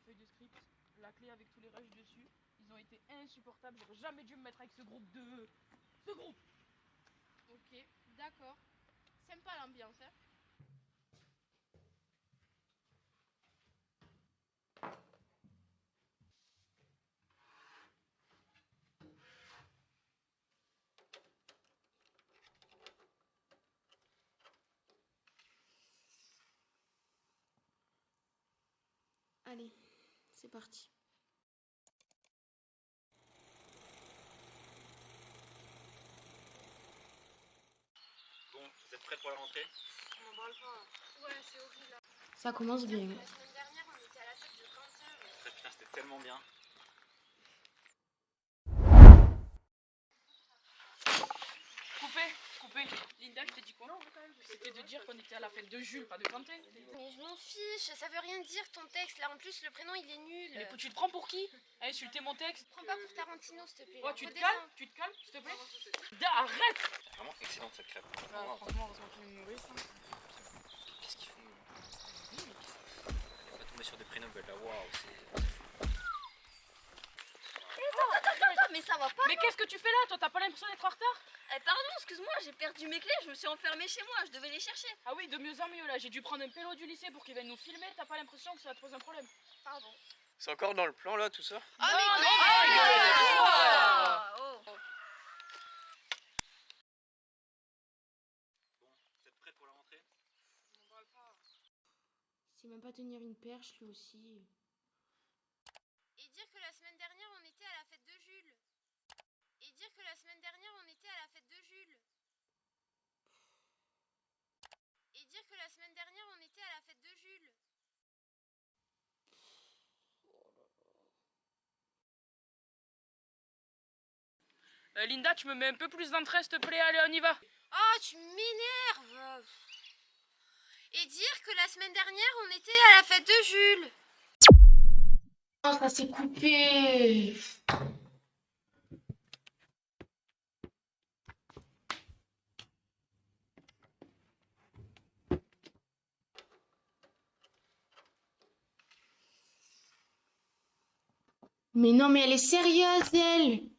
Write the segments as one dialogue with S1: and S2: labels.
S1: feuille de script, la clé avec tous les rushs dessus. Ils ont été insupportables, j'aurais jamais dû me mettre avec ce groupe de... Ce groupe.
S2: Ok, d'accord. Sympa l'ambiance, hein.
S3: Allez, c'est parti.
S4: Bon, vous êtes prêts pour la rentrée?
S2: On n'en parle pas. Ouais, c'est horrible. Là.
S3: Ça commence bien.
S2: La semaine dernière, on était à la fête de Quentin.
S4: Putain, c'était tellement bien.
S1: Coupé. Linda, je t'ai dit quoi? C'était de dire qu'on était à la fête de Jules, pas de Quentin.
S2: Mais je m'en fiche, ça veut rien dire ton texte. Là, en plus, le prénom, il est nul.
S1: Mais tu te prends pour qui? À insulter mon texte?
S2: Prends pas pour Tarantino, s'il te plaît.
S1: Oh, tu te calmes, s'il te plaît? Linda, arrête!
S4: Vraiment excellente cette crêpe.
S1: Franchement, heureusement qu'il me nourrit, ça.
S4: Qu'est-ce qu'ils font? On est pas tombé sur des prénoms là, waouh, c'est...
S2: Attends, mais ça va pas.
S1: Mais qu'est-ce que tu fais là? Toi, t'as pas l'impression d'être en retard?
S2: Pardon, excuse-moi, j'ai perdu mes clés, je me suis enfermée chez moi, je devais les chercher.
S1: Ah oui, de mieux en mieux là. J'ai dû prendre un pélo du lycée pour qu'il vienne nous filmer. T'as pas l'impression que ça va te poser un problème?
S2: Pardon.
S4: C'est encore dans le plan là, tout ça?
S2: Ah,
S4: Bon, vous êtes prêts pour la rentrée?
S1: On parle pas.
S3: Il sait même pas tenir une perche, lui aussi.
S2: Et dire que la semaine dernière, on était à la fête de Jules. Et dire que la semaine dernière, on était à la fête de Jules. Et dire que la semaine dernière, on était à la fête de Jules.
S1: Linda, tu me mets un peu plus d'entrain, s'il te plaît. Allez, on y va.
S2: Oh, tu m'énerves. Et dire que la semaine dernière, on était à la fête de Jules.
S3: Oh, ça s'est coupé. Mais non, mais elle est sérieuse, elle.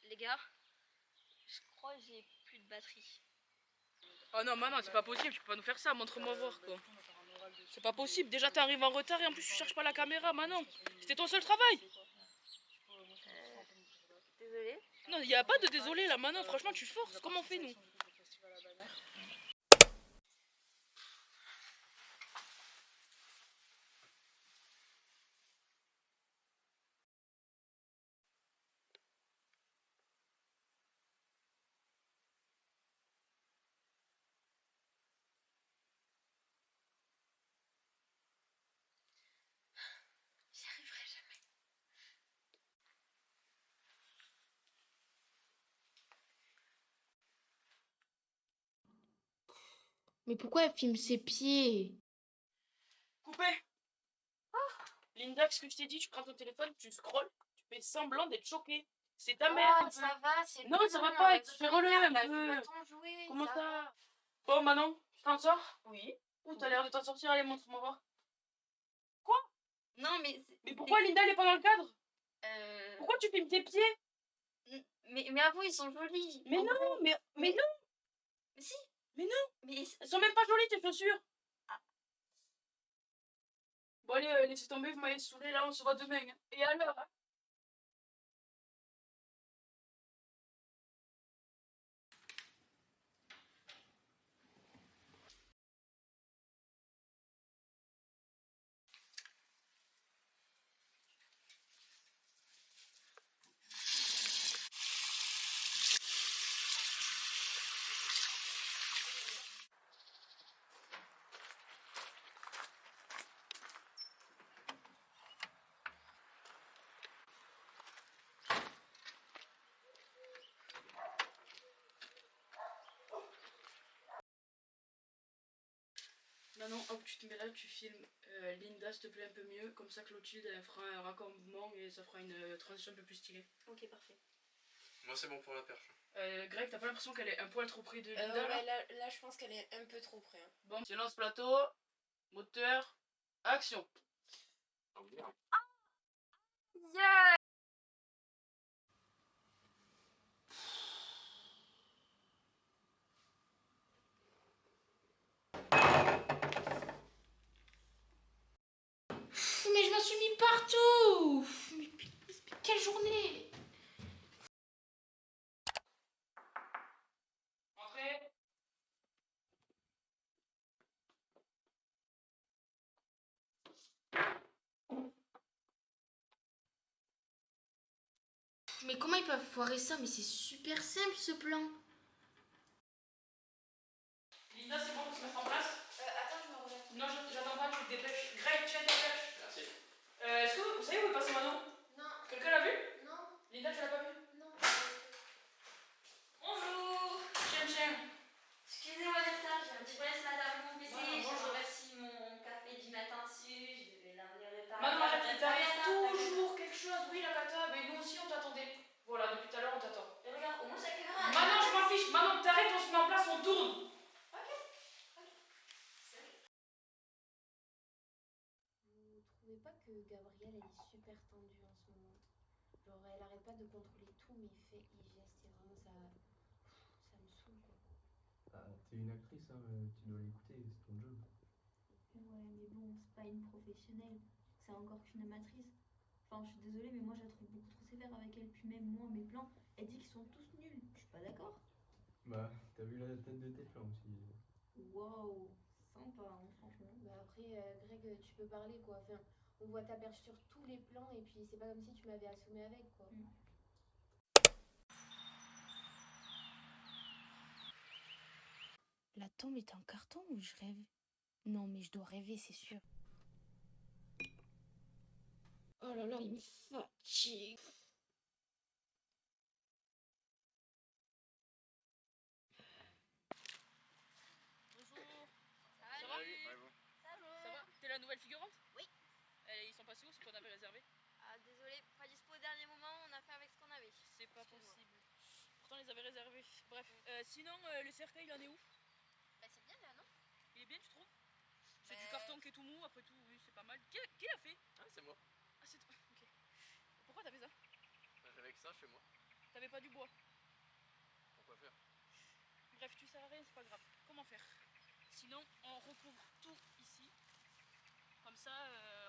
S2: Les gars, je crois que j'ai plus de batterie.
S1: Oh non, Manon, c'est pas possible. Tu peux pas nous faire ça. Montre-moi voir, quoi. C'est pas possible. Déjà, t'arrives en retard et en plus, tu cherches pas la caméra, Manon. C'était ton seul travail.
S2: Désolée.
S1: Non, y a pas de désolé là, Manon. Franchement, tu forces. Comment on fait, nous?
S2: J'y arriverai jamais.
S3: Mais pourquoi elle filme ses pieds?
S1: Coupé. Linda, qu'est-ce que je t'ai dit? Tu prends ton téléphone, tu scrolles, tu fais semblant d'être choqué. C'est ta mère.
S2: Oh, ça va, c'est
S1: Non,
S2: bon,
S1: ça va pas,
S2: je
S1: exagère-le
S2: regarde,
S1: un
S2: là, je
S1: peu.
S2: veux pas t'en jouer,
S1: Comment
S2: ça
S1: ça?
S2: va.
S1: Bon, Manon, tu t'en sors? Oui. Ouh, t'as l'air de t'en sortir. Allez, montre-moi voir. Quoi?
S2: Non, mais...
S1: Mais pourquoi Linda, elle est pas dans le cadre?
S2: Euh...
S1: Pourquoi tu filmes tes pieds?
S2: Mais avoue, ils sont jolis.
S1: Mais
S2: En
S1: non,
S2: gros.
S1: mais non.
S2: Mais si.
S1: Mais non.
S2: Mais...
S1: Elles sont même pas jolies, tes chaussures.
S2: Ah.
S1: Bon, allez, laissez tomber, vous m'avez saoulé, là, on se voit demain. Hein. Et à l'heure, hein. Non, hop, tu te mets là, tu filmes Linda, s'il te plaît, un peu mieux. Comme ça, Clotilde, elle fera un raccord mouvement et ça fera une transition un peu plus stylée.
S2: Ok, parfait.
S5: Moi c'est bon pour la perche.
S1: Greg, t'as pas l'impression qu'elle est un poil trop près de Linda
S2: Ouais,
S1: là
S2: là, je pense qu'elle est un peu trop près. Hein.
S1: Bon, silence plateau, moteur, action.
S2: Yeah.
S3: Mais je m'en suis mis partout. Mais quelle journée.
S1: Entrez.
S3: Mais comment ils peuvent foirer ça? Mais c'est super simple ce plan.
S1: Linda, c'est bon pour se mettre en place?
S2: Attends, je me relève.
S1: Non, j'attends pas, tu te dépêches. Greg, tiens ta perche.
S4: Merci.
S1: Est-ce que vous savez où est passé Manon?
S2: Non,
S1: Quelqu'un l'a vu?
S2: non,
S1: Linda, tu l'as pas vu?
S2: non.
S1: Bonjour. Tiens.
S6: Excusez-moi du retard, j'ai un petit problème ce matin avec mon PC.
S1: Ouais,
S6: J'ai
S1: bonjour.
S6: remercié mon café du matin dessus, je devais l'amener réparer.
S1: Manon, arrête, il t'arrive toujours quelque chose. Oui, la cata, mais nous aussi on t'attendait. Voilà, depuis tout à l'heure on t'attend.
S6: Et regarde, au moins sa caméra.
S1: Manon, je m'en fiche. Manon, t'arrêtes, on se met en place, on tourne.
S3: Vous trouvez pas que Gabrielle elle est super tendue en ce moment? Genre elle arrête pas de contrôler tous mes faits et gestes et vraiment ça me saoule quoi.
S5: Ah, t'es une actrice, hein, tu dois l'écouter, c'est ton job.
S7: Ouais, mais bon, c'est pas une professionnelle, c'est encore qu'une amatrice. Enfin, je suis désolée, mais moi je la trouve beaucoup trop sévère avec elle. Puis même moi, mes plans, elle dit qu'ils sont tous nuls. Je suis pas d'accord.
S5: Bah, t'as vu la tête de tes plans aussi.
S7: Waouh, sympa, hein, franchement.
S3: Bah après Greg tu peux parler quoi. Enfin on voit ta perche sur tous les plans et puis c'est pas comme si tu m'avais assommé avec quoi. La tombe est en carton ou je rêve? Non mais je dois rêver c'est sûr. Oh là là il me fatigue.
S1: Bonjour.
S2: Ça
S1: Ça
S2: va?
S1: va?
S4: Ouais, bon.
S1: Ça va? T'es la nouvelle figurante?
S2: Oui.
S1: Ils sont passés où, ce qu'on avait réservé?
S2: Ah, désolé, pas dispo au dernier moment, on a fait avec ce qu'on avait.
S1: C'est pas
S2: Excuse-moi.
S1: possible. Pourtant, ils avaient réservé. Bref. Sinon, le cercueil, il en est où?
S2: Bah, c'est bien là, non?
S1: Il est bien, tu trouves? C'est du
S2: Bah,
S1: carton qui est tout mou, après tout, oui, c'est pas mal. Qui l'a fait?
S4: Ah, c'est moi.
S1: Ah, c'est toi. Ok. Pourquoi t'as fait ça?
S4: J'avais que ça chez moi.
S1: T'avais pas du bois.
S4: Pourquoi faire?
S1: Bref, tu sers à rien, c'est pas grave. Comment faire? Sinon, on recouvre tout ici. Comme ça,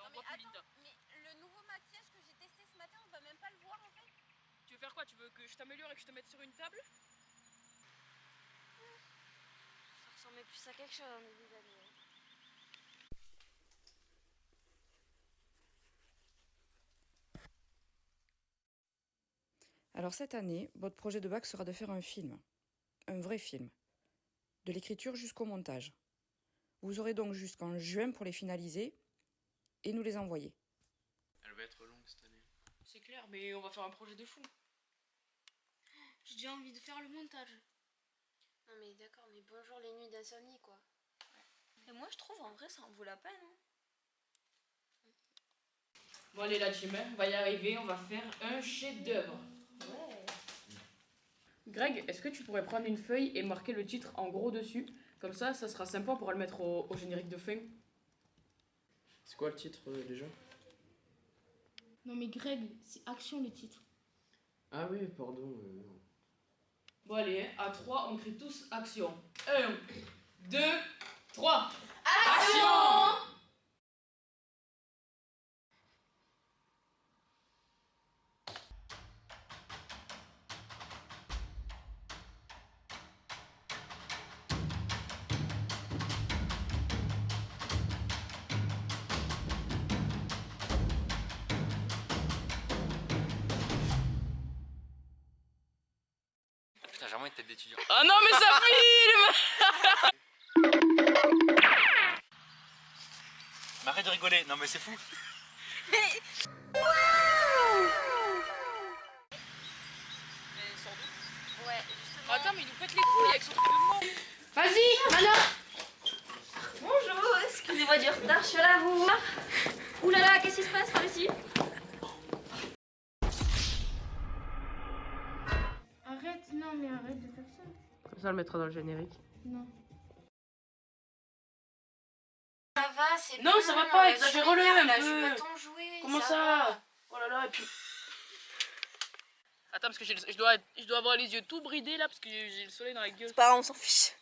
S1: on voit plus Linda.
S2: mais le nouveau maquillage que j'ai testé ce matin, on va même pas le voir en fait.
S1: Tu veux faire quoi? Tu veux que je t'améliore et que je te mette sur une table?
S2: Ça ressemblait plus à quelque chose en début d'année.
S8: Alors cette année, votre projet de bac sera de faire un film. Un vrai film. De l'écriture jusqu'au montage. Vous aurez donc jusqu'en juin pour les finaliser et nous les envoyer.
S4: Elle va être longue cette année.
S1: C'est clair, mais on va faire un projet de fou.
S3: J'ai déjà envie de faire le montage.
S2: Non mais d'accord, mais bonjour les nuits d'insomnie quoi.
S6: Et moi je trouve en vrai ça en vaut la peine. Hein.
S1: Bon allez la team, on va y arriver, on va faire un chef-d'œuvre.
S6: Ouais.
S1: Greg, est-ce que tu pourrais prendre une feuille et marquer le titre en gros dessus? Comme ça sera sympa, on pourra le mettre au générique de fin.
S5: C'est quoi le titre déjà?
S3: Non mais Greg, c'est Action le titre.
S5: Ah oui, pardon.
S1: Bon allez, à 3, on crie tous action. 1, 2, 3.
S3: Action!
S4: Putain, j'ai vraiment une tête d'étudiant.
S1: Ah non mais ça filme!
S4: Mais arrête de rigoler, non mais c'est fou.
S2: Ouais, justement.
S1: Attends mais il nous pète les couilles avec son truc de mort.
S3: Vas-y, Manon!
S6: Bonjour, excusez-moi du retard, je suis là à vous voir. Ouh là là, qu'est-ce qui se passe par ici?
S3: Non, mais arrête de faire ça.
S1: Comme ça, on le mettra dans le générique.
S3: Non.
S2: Ça va, c'est
S1: Non,
S2: bon,
S1: ça va pas,
S2: je
S1: exagère-le
S2: m'énerve,
S1: un
S2: là,
S1: peu.
S2: Je vais pas t'en jouer.
S1: Comment
S2: va.
S1: ça? Oh là là, et puis... Attends, parce que je dois avoir les yeux tout bridés là, parce que j'ai le soleil dans la gueule.
S6: C'est pas grave, on s'en fiche.